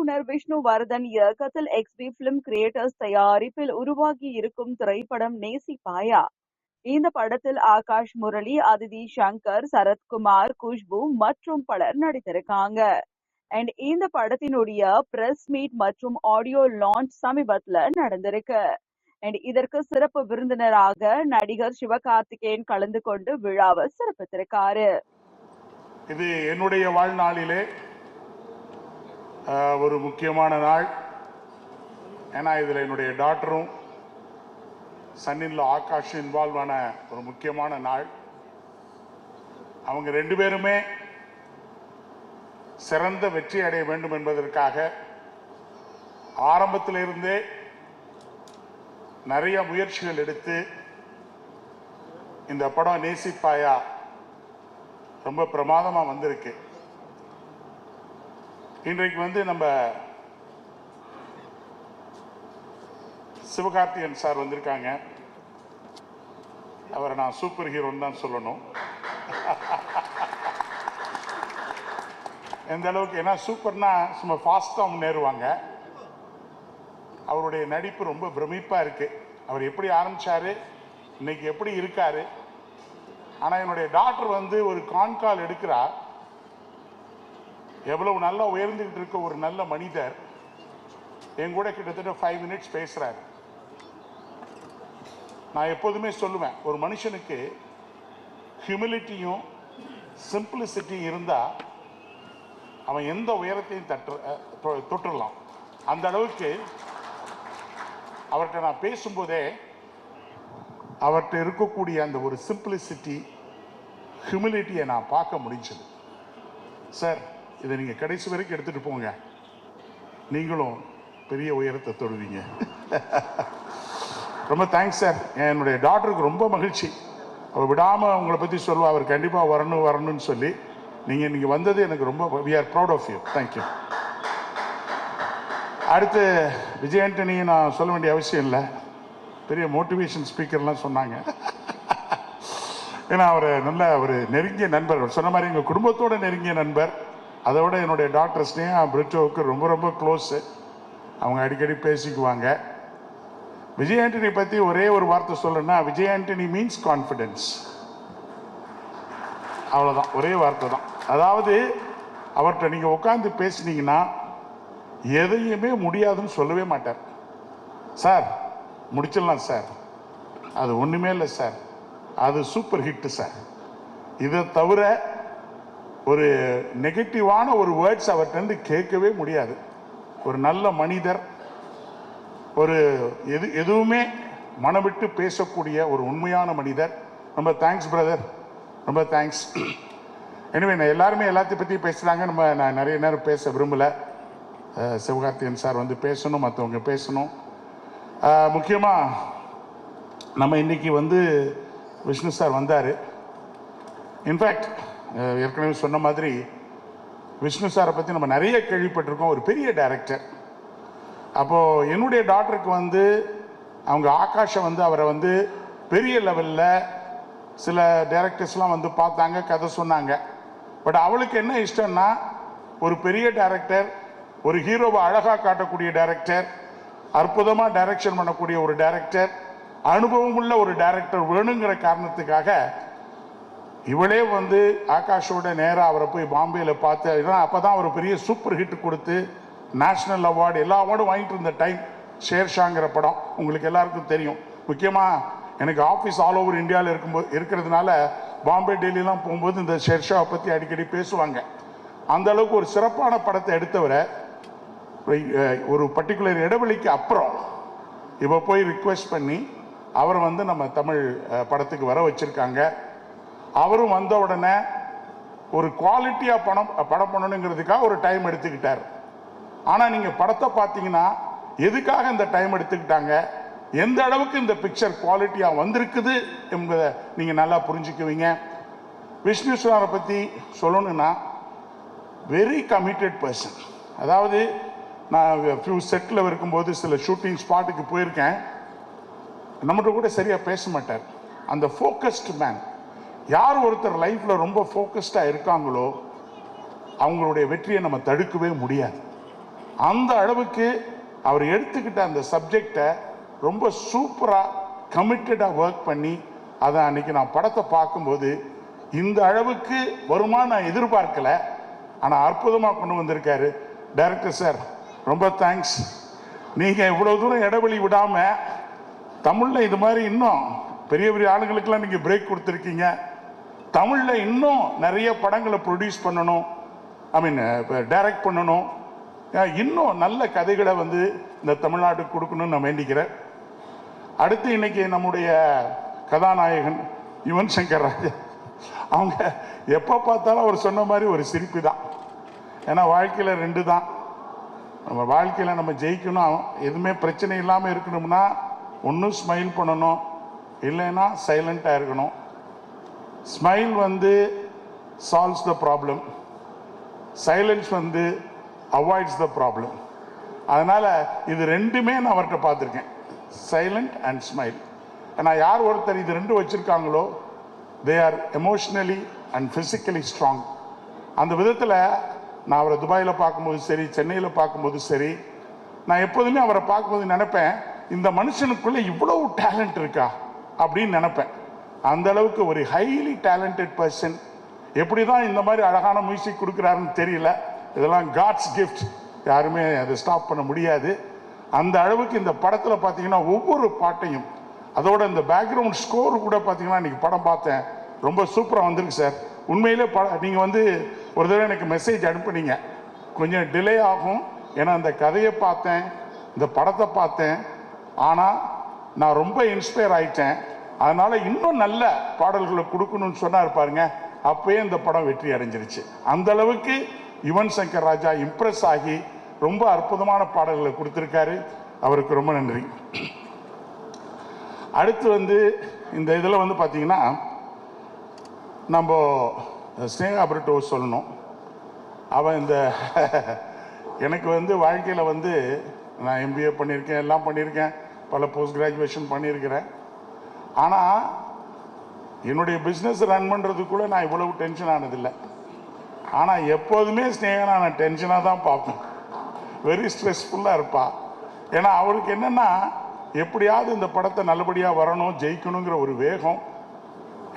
இயக்குனர் விஷ்ணுவர்தன் இயக்கத்தில் XP film creators தயாரிப்பில் உருவாகி இருக்கும் திரைப்படம் நேசிப்பாயா. இந்த படத்தில் ஆகாஷ் முரளி, அதிதி சங்கர், சரத்குமார், குஷ்பு மற்றும் பலர் நடித்திருக்காங்க. அண்ட் இந்த படத்தினுடைய பிரஸ் மீட் மற்றும் ஆடியோ லான்ச் சமீபத்துல நடந்திருக்கு. அண்ட் இதற்கு சிறப்பு விருந்தினராக நடிகர் சிவகார்த்திகேயன் கலந்து கொண்டு விழாவை சிறப்பித்திருக்காரு. இது என்னுடைய வாழ்நாளிலே ஒரு முக்கியமான நாள். ஏன்னா இதில் என்னுடைய டாக்டரும் சன்னின்ல ஆகாஷ் இன்வால்வ் ஆன ஒரு முக்கியமான நாள். அவங்க ரெண்டு பேருமே சிறந்த வெற்றி அடைய வேண்டும் என்பதற்காக ஆரம்பத்திலிருந்தே நிறைய முயற்சிகள் எடுத்து இந்த படம் நேசிப்பாயா ரொம்ப பிரமாதமா வந்திருக்கு. இன்றைக்கு நம்ம சிவகார்த்திகேயன் சார் வந்திருக்காங்க. அவரை நான் சூப்பர் ஹீரோன்னு தான் சொல்லணும். எந்த அளவுக்கு, ஏன்னா சூப்பர்னா சும்மா ஃபாஸ்ட்டாக முன்னேறுவாங்க. அவருடைய நடிப்பு ரொம்ப பிரமிப்பாக இருக்கு. அவர் எப்படி ஆரம்பிச்சாரு, இன்னைக்கு எப்படி இருக்காரு. ஆனால் என்னுடைய டாக்டர் ஒரு கான்கால் எடுக்கிறார். எவ்வளவு நல்லா உயர்ந்துகிட்டு இருக்க ஒரு நல்ல மனிதர் என் கூட கிட்டத்தட்ட 5 minutes பேசுறாரு. நான் எப்போதுமே சொல்லுவேன், ஒரு மனுஷனுக்கு ஹியூமிலிட்டியும் சிம்பிளிசிட்டியும் இருந்தா அவன் எந்த உயரத்தையும் தொட்டுடலாம். அந்த அளவுக்கு அவர்கிட்ட நான் பேசும்போதே அவர்கிட்ட இருக்கக்கூடிய அந்த ஒரு சிம்பிளிசிட்டி, ஹியூமிலிட்டியை நான் பார்க்க முடிஞ்சது. சார், இதை நீங்கள் கடைசி வரைக்கும் எடுத்துகிட்டு போங்க, நீங்களும் பெரிய உயரத்தை தொடுவீங்க. ரொம்ப தேங்க்ஸ் சார். என்னுடைய டாக்டருக்கு ரொம்ப மகிழ்ச்சி. அவர் விடாமல் உங்களை பற்றி சொல்லுவா, அவர் கண்டிப்பாக வரணும்னு சொல்லி. நீங்கள் இன்றைக்கி வந்தது எனக்கு ரொம்ப, we are proud of you. Thank you. அடுத்து விஜய் ஆண்டனி நான் சொல்ல வேண்டிய அவசியம் இல்லை, பெரிய மோட்டிவேஷன் ஸ்பீக்கர்லாம் சொன்னாங்க. ஏன்னா அவர் நல்ல ஒரு நெருங்கிய நண்பர். சொன்ன மாதிரி எங்கள் குடும்பத்தோட நெருங்கிய நண்பர். அதை விட என்னுடைய டாக்டர் ஸ்னேகா பிரிட்டோவுக்கு ரொம்ப ரொம்ப க்ளோஸு. அவங்க அடிக்கடி பேசிக்குவாங்க. விஜய் ஆண்டனி பற்றி ஒரே ஒரு வார்த்தை சொல்லணும்னா, விஜய் ஆண்டனி மீன்ஸ் கான்ஃபிடென்ஸ். அவ்வளோதான், ஒரே வார்த்தை தான். அதாவது அவர்கிட்ட நீங்கள் உட்காந்து பேசுனீங்கன்னா எதையுமே முடியாதுன்னு சொல்லவே மாட்டார். சார் முடிச்சிடலாம் சார், அது ஒன்றுமே இல்லை சார், அது சூப்பர் ஹிட்டு சார். இதை தவிர ஒரு நெகட்டிவான ஒரு வேர்ட்ஸ் அவர்கிட்ட கேட்கவே முடியாது. ஒரு நல்ல மனிதர், ஒரு எதுவுமே மனவிட்டு பேசக்கூடிய ஒரு உண்மையான மனிதர். ரொம்ப தேங்க்ஸ் பிரதர், ரொம்ப தேங்க்ஸ். எனவே நான் எல்லாருமே எல்லாத்தையும் பற்றி பேசுகிறாங்க. நான் நிறைய நேரம் பேச விரும்பலை. சிவகார்த்திகேயன் சார் பேசணும், மற்றவங்க பேசணும். முக்கியமாக நம்ம இன்னைக்கு விஷ்ணு சார் வந்தார். இன்ஃபேக்ட் ஏற்கனவே சொன்ன மாதிரி விஷ்ணு சாரை பற்றி நம்ம நிறைய கேள்விப்பட்டிருக்கோம். ஒரு பெரிய டைரக்டர். அப்போது என்னுடைய டாக்டருக்கு அவங்க ஆகாஷை அவரை பெரிய லெவலில் சில டைரக்டர்ஸ்லாம் பார்த்தாங்க, கதை சொன்னாங்க. பட் அவளுக்கு என்ன இஷ்டம்னா, ஒரு பெரிய டைரக்டர், ஒரு ஹீரோவை அழகாக காட்டக்கூடிய டைரக்டர், அற்புதமாக டைரக்ஷன் பண்ணக்கூடிய ஒரு டைரக்டர், அனுபவம் உள்ள ஒரு டைரக்டர் வேணுங்கிற காரணத்துக்காக இவளே ஆகாஷோட நேராக அவரை போய் பாம்பேயில் பார்த்து, அப்போ தான் அவர் பெரிய சூப்பர் ஹிட் கொடுத்து நேஷ்னல் அவார்டு எல்லா அவார்டும் வாங்கிட்டு இருந்த டைம். ஷேர்ஷாங்கிற படம் உங்களுக்கு எல்லாருக்கும் தெரியும். முக்கியமாக எனக்கு ஆஃபீஸ் ஆல் ஓவர் இந்தியாவில் இருக்கிறதுனால பாம்பே டெல்லிலாம் போகும்போது இந்த ஷேர்ஷாவை பற்றி அடிக்கடி பேசுவாங்க. அந்த அளவுக்கு ஒரு சிறப்பான படத்தை எடுத்தவரை ஒரு பர்டிகுலர் இடைவெளிக்கு அப்புறம் இப்போ போய் ரிக்வெஸ்ட் பண்ணி அவரை நம்ம தமிழ் படத்துக்கு வர வச்சிருக்காங்க. அவரும் வந்த உடனே ஒரு குவாலிட்டியாக படம் பண்ணணுங்கிறதுக்காக ஒரு டைம் எடுத்துக்கிட்டார். ஆனால் நீங்கள் படத்தை பார்த்தீங்கன்னா எதுக்காக இந்த டைம் எடுத்துக்கிட்டாங்க, எந்த அளவுக்கு இந்த பிக்சர் குவாலிட்டியாக வந்திருக்குது என்பதை நீங்கள் நல்லா புரிஞ்சுக்குவீங்க. விஷ்ணு சாரை பற்றி சொல்லணும்னா வெரி கமிட்டட் பர்சன். அதாவது நான் ஃபியூ செட்டில் இருக்கும்போது சில ஷூட்டிங் ஸ்பாட்டுக்கு போயிருக்கேன். நம்மகிட்ட கூட சரியாக பேச மாட்டார். அந்த ஃபோக்கஸ்டு மேன். யார் ஒருத்தர் லைஃப்பில் ரொம்ப ஃபோக்கஸ்டாக இருக்காங்களோ அவங்களுடைய வெற்றியை நம்ம தடுக்கவே முடியாது. அந்த அளவுக்கு அவர் எடுத்துக்கிட்ட அந்த சப்ஜெக்டை ரொம்ப சூப்பராக கமிட்டடாக ஒர்க் பண்ணி அதை அன்னைக்கு நான் படத்தை பார்க்கும்போது இந்த அளவுக்கு வருமானம் நான் எதிர்பார்க்கல. ஆனால் அற்புதமாக கொண்டு வந்திருக்காரு டைரக்டர் சார். ரொம்ப தேங்க்ஸ். நீங்கள் இவ்வளோ தூரம் இடைவெளி விடாமல் தமிழில் இது மாதிரி இன்னும் பெரிய பெரிய ஆளுங்களுக்கெல்லாம் நீங்கள் பிரேக் கொடுத்துருக்கீங்க. தமிழில் இன்னும் நிறைய படங்களை ப்ரொடியூஸ் பண்ணணும், ஐ மீன் டைரக்ட் பண்ணணும், இன்னும் நல்ல கதைகளை வந்து இந்த தமிழ்நாட்டுக்கு கொடுக்கணும்னு நான் வேண்டிக்கிறேன். அடுத்து இன்னைக்கு நம்முடைய கதாநாயகன் யுவன் சங்கர் ராஜா, அவங்க எப்போ பார்த்தாலும் அவர் சொன்ன மாதிரி ஒரு சிரிப்பு தான். ஏன்னா வாழ்க்கையில் ரெண்டு தான். நம்ம வாழ்க்கையில் நம்ம ஜெயிக்கணும், எதுவுமே பிரச்சனை இல்லாமல் இருக்கணும்னா ஒன்று ஸ்மைல் பண்ணணும், இல்லைன்னா சைலண்ட்டாக இருக்கணும். ஸ்மைல் வந்து சால்வ்ஸ் த ப்ராப்ளம், சைலன்ஸ் வந்து அவாய்ட்ஸ் த ப்ராப்ளம். அதனால் இது ரெண்டுமே நான் அவர்கிட்ட பார்த்துருக்கேன், சைலண்ட் அண்ட் ஸ்மைல். ஆனால் யார் ஒருத்தர் இது ரெண்டும் வச்சுருக்காங்களோ they are emotionally and physically strong. அந்த விதத்தில் நான் அவரை துபாயில் பார்க்கும்போது சரி, சென்னையில் பார்க்கும்போது சரி, நான் எப்போதுமே அவரை பார்க்கும்போது நினைப்பேன், இந்த மனுஷனுக்குள்ளே இவ்வளவு டேலண்ட் இருக்கா அப்படின்னு நினைப்பேன். அந்த அளவுக்கு ஒரு ஹைலி டேலண்டட் பர்சன். எப்படி தான் இந்த மாதிரி அழகான மியூசிக் கொடுக்குறாருன்னு தெரியல. இதெல்லாம் காட்ஸ் கிஃப்ட், யாருமே அதை ஸ்டாப் பண்ண முடியாது. அந்த அளவுக்கு இந்த படத்தில் பார்த்தீங்கன்னா ஒவ்வொரு பாட்டையும், அதோட இந்த பேக்ரவுண்ட் ஸ்கோர் கூட பார்த்தீங்கன்னா இன்றைக்கி படம் பார்த்தேன், ரொம்ப சூப்பராக வந்திருக்கு சார். உண்மையிலே நீங்கள் வந்து ஒரு தடவை எனக்கு மெசேஜ் அனுப்புனீங்க, கொஞ்சம் டிலே ஆகும் ஏன்னா அந்த கதையை பார்த்தேன், இந்த படத்தை பார்த்தேன், ஆனால் நான் ரொம்ப இன்ஸ்பயர் ஆகிட்டேன், அதனால் இன்னும் நல்ல பாடல்களை கொடுக்கணும்னு சொன்னார் பாருங்க, அப்பயே இந்த படம் வெற்றி அடைஞ்சிருச்சு. அந்த அளவுக்கு யுவன் சங்கர் ராஜா இம்ப்ரெஸ் ஆகி ரொம்ப அற்புதமான பாடல்களை கொடுத்துருக்காரு. அவருக்கு ரொம்ப நன்றி. அடுத்து வந்து இந்த இதில் வந்து பார்த்தீங்கன்னா நம்ம ஸ்னேகா பிரிட்டோ சொல்லணும். அவன் இந்த எனக்கு வந்து வாழ்க்கையில் வந்து நான் எம்பிஏ பண்ணியிருக்கேன், எல்லாம் பண்ணியிருக்கேன், பல போஸ்ட் கிராஜுவேஷன் பண்ணியிருக்கிறேன். ஆனால் என்னுடைய பிஸ்னஸ் ரன் பண்ணுறதுக்குள்ள நான் இவ்வளவு டென்ஷன் ஆனதில்லை. ஆனால் எப்போதுமே ஸ்னேகா நான் டென்ஷனாக தான் பார்ப்பேன், வெரி ஸ்ட்ரெஸ்ஃபுல்லாக இருப்பா. ஏன்னா அவளுக்கு என்னென்னா எப்படியாவது இந்த படத்தை நல்லபடியாக வரணும், ஜெயிக்கணுங்கிற ஒரு வேகம்.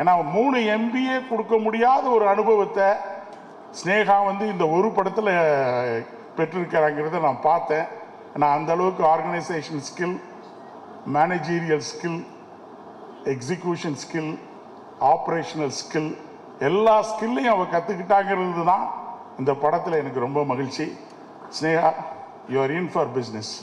ஏன்னா 3 MBA கொடுக்க முடியாத ஒரு அனுபவத்தை ஸ்னேகா வந்து இந்த ஒரு படத்தில் பெற்றிருக்கிறாங்கிறத நான் பார்த்தேன். நான் அந்த அளவுக்கு organisation skill, managerial skill, execution skill, operational skill, எல்லா ஸ்கில்லையும் அவள் கற்றுக்கிட்டாங்கிறது தான் இந்த படத்தில் எனக்கு ரொம்ப மகிழ்ச்சி. Sneha, you are in for business.